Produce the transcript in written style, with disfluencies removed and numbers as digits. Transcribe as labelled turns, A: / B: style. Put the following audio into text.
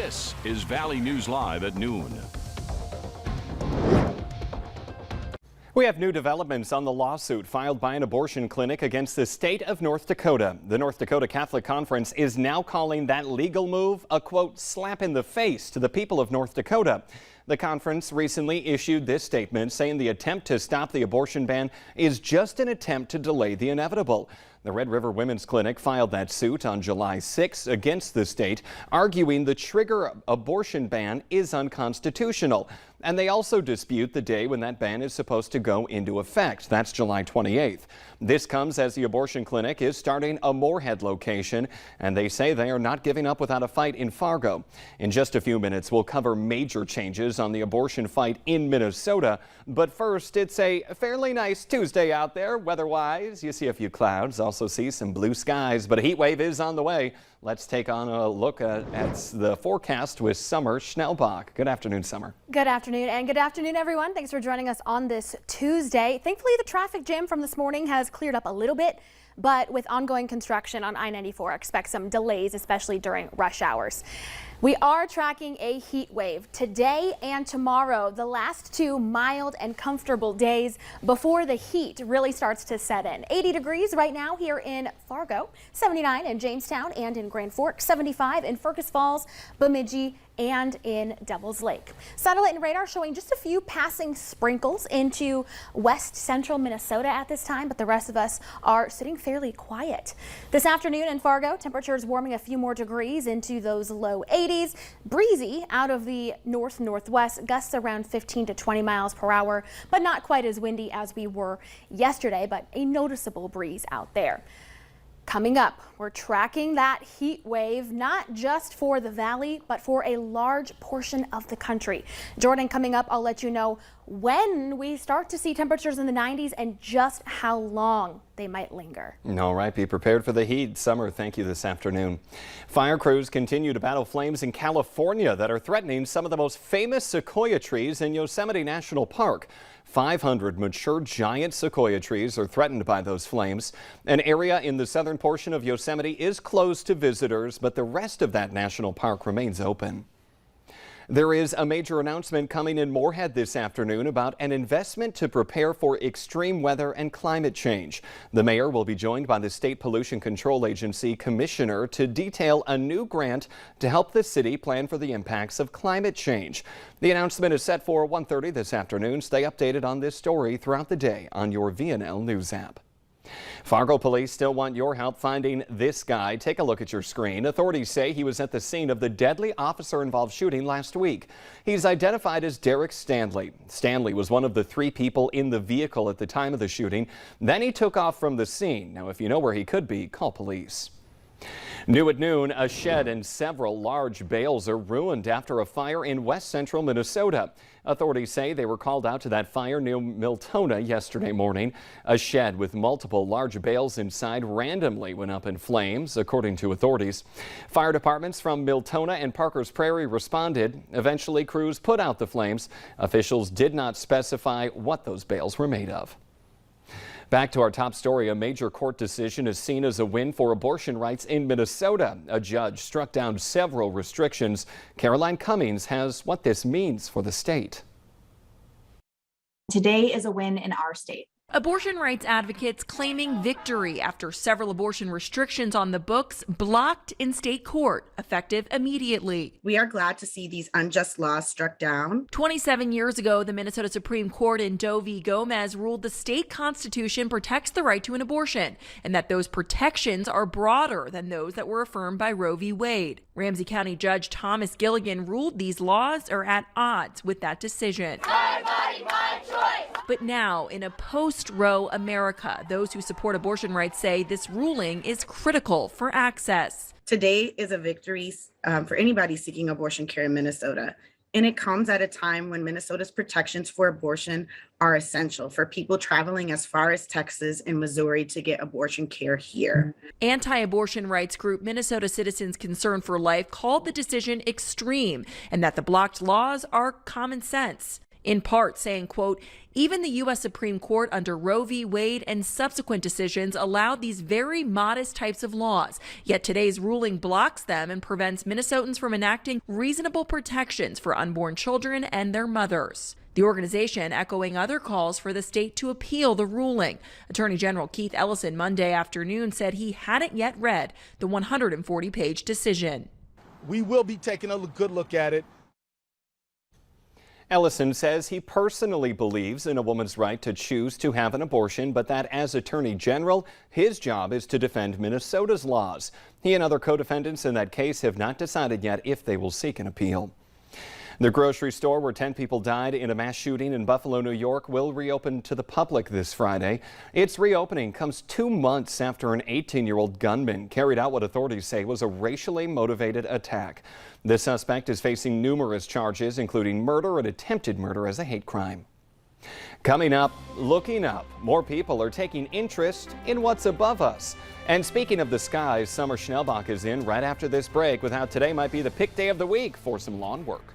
A: This is Valley News Live at noon.
B: We have new developments on the lawsuit filed by an abortion clinic against the state of North Dakota. The North Dakota Catholic Conference is now calling that legal move a, quote, slap in the face to the people of North Dakota. The conference recently issued this statement saying the attempt to stop the abortion ban is just an attempt to delay the inevitable. The Red River Women's Clinic filed that suit on July 6 against the state, arguing the trigger abortion ban is unconstitutional. And they also dispute the day when that ban is supposed to go into effect. That's July 28th. This comes as the abortion clinic is starting a Moorhead location, and they say they are not giving up without a fight in Fargo. In just a few minutes, we'll cover major changes on the abortion fight in Minnesota. But first, it's a fairly nice Tuesday out there. Weather-wise, you see a few clouds, also see some blue skies, but a heat wave is on the way. Let's take on a look at the forecast with Summer Schnellbach. Good afternoon, Summer.
C: Good afternoon, and good afternoon, everyone. Thanks for joining us on this Tuesday. Thankfully, the traffic jam from this morning has cleared up a little bit, but with ongoing construction on I-94, expect some delays, especially during rush hours. We are tracking a heat wave today and tomorrow, the last two mild and comfortable days before the heat really starts to set in. 80 degrees right now here in Fargo, 79 in Jamestown and in Grand Forks, 75 in Fergus Falls, Bemidji, and in Devils Lake. Satellite and radar showing just a few passing sprinkles into west central Minnesota at this time, but the rest of us are sitting fairly quiet. This afternoon in Fargo, temperatures warming a few more degrees into those low 80s. Breezy out of the north-northwest, gusts around 15 to 20 miles per hour, but not quite as windy as we were yesterday, but a noticeable breeze out there. Coming up, we're tracking that heat wave, not just for the valley, but for a large portion of the country. Jordan, coming up, I'll let you know when we start to see temperatures in the 90s and just how long they might linger.
B: All right, be prepared for the heat. Summer, thank you this afternoon. Fire crews continue to battle flames in California that are threatening some of the most famous sequoia trees in Yosemite National Park. 500 mature giant sequoia trees are threatened by those flames. An area in the southern portion of Yosemite is closed to visitors, but the rest of that national park remains open. There is a major announcement coming in Moorhead this afternoon about an investment to prepare for extreme weather and climate change. The mayor will be joined by the State Pollution Control Agency commissioner to detail a new grant to help the city plan for the impacts of climate change. The announcement is set for 1:30 this afternoon. Stay updated on this story throughout the day on your VNL News app. Fargo police still want your help finding this guy. Take a look at your screen. Authorities say he was at the scene of the deadly officer-involved shooting last week. He's identified as Derek Stanley. Stanley was one of the 3 people in the vehicle at the time of the shooting. Then he took off from the scene. Now, if you know where he could be, call police. New at noon, a shed and several large bales are ruined after a fire in west central Minnesota. Authorities say they were called out to that fire near Miltona yesterday morning. A shed with multiple large bales inside randomly went up in flames, according to authorities. Fire departments from Miltona and Parkers Prairie responded. Eventually, crews put out the flames. Officials did not specify what those bales were made of. Back to our top story, a major court decision is seen as a win for abortion rights in Minnesota. A judge struck down several restrictions. Caroline Cummings has what this means for the state.
D: Today is a win in our state.
E: Abortion rights advocates claiming victory after several abortion restrictions on the books blocked in state court, effective immediately.
F: We are glad to see these unjust laws struck down.
E: 27 years ago, the Minnesota Supreme Court in Doe v. Gomez ruled the state constitution protects the right to an abortion and that those protections are broader than those that were affirmed by Roe v. Wade. Ramsey County Judge Thomas Gilligan ruled these laws are at odds with that decision.
G: My body, my choice.
E: But now, in a post-Roe America, those who support abortion rights say this ruling is critical for access.
F: Today is a victory for anybody seeking abortion care in Minnesota. And it comes at a time when Minnesota's protections for abortion are essential for people traveling as far as Texas and Missouri to get abortion care here.
E: Anti-abortion rights group Minnesota Citizens Concern for Life called the decision extreme and that the blocked laws are common sense. in part saying, quote, even the U.S. Supreme Court under Roe v. Wade and subsequent decisions allowed these very modest types of laws. Yet today's ruling blocks them and prevents Minnesotans from enacting reasonable protections for unborn children and their mothers. The organization echoing other calls for the state to appeal the ruling. Attorney General Keith Ellison Monday afternoon said he hadn't yet read the 140-page decision.
H: We will be taking a good look at it.
B: Ellison says he personally believes in a woman's right to choose to have an abortion, but that as Attorney General, his job is to defend Minnesota's laws. He and other co-defendants in that case have not decided yet if they will seek an appeal. The grocery store where 10 people died in a mass shooting in Buffalo, New York will reopen to the public this Friday. Its reopening comes 2 months after an 18-year-old gunman carried out what authorities say was a racially motivated attack. The suspect is facing numerous charges, including murder and attempted murder as a hate crime. Coming up, looking up, more people are taking interest in what's above us. And speaking of the skies, Summer Schnellbach is in right after this break with how today might be the pick day of the week for some lawn work.